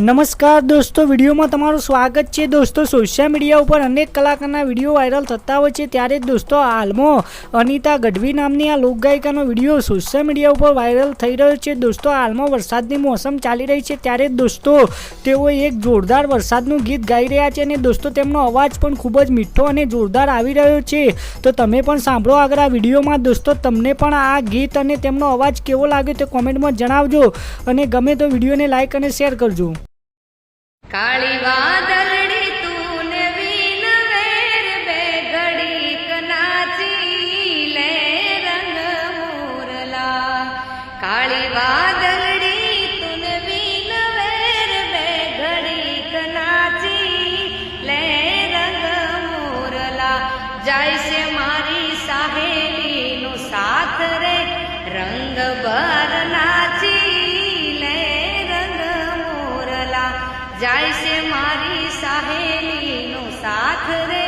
नमस्कार दोस्तों, विडियो में तमारुं स्वागत है। दोस्तों, सोशल मीडिया पर अनेक कलाकारना विडियो वायरल थता होय छे, त्यारे दोस्तों हालमां अनिता गढ़वी नामनी आ लोकगायिकानो विडियो सोशल मीडिया पर वायरल थई रह्यो छे। दोस्तों, हालमां वरसादनी मौसम चाली रही छे, त्यारे दोस्तों तेओ एक जोरदार वरसादनुं गीत गाई रह्या छे अने दोस्तों तेमनो अवाज पण खूब ज मीठो अने जोरदार आवी रह्यो छे। तो तमे पण सांभळो आगळ आ विडियोमां। दोस्तों, तमने पण आ गीत अने तेमनो अवाज केवो लाग्यो ते कमेंटमां जणावजो अने गमे तो विडियोने लाइक अने शेर करजो। काली वादळड़ी तूने वीन वेर बेगड़ी कनाची ले रंग मोरला। काली वादळड़ी तूने वीन वेर बेगड़ी कनाची ले रंग मोरला। जाय से मारी सहेली नो साथ रे रंग भर नाची ले रंग मोरला। जाय से मारी सहेली नो साथ रे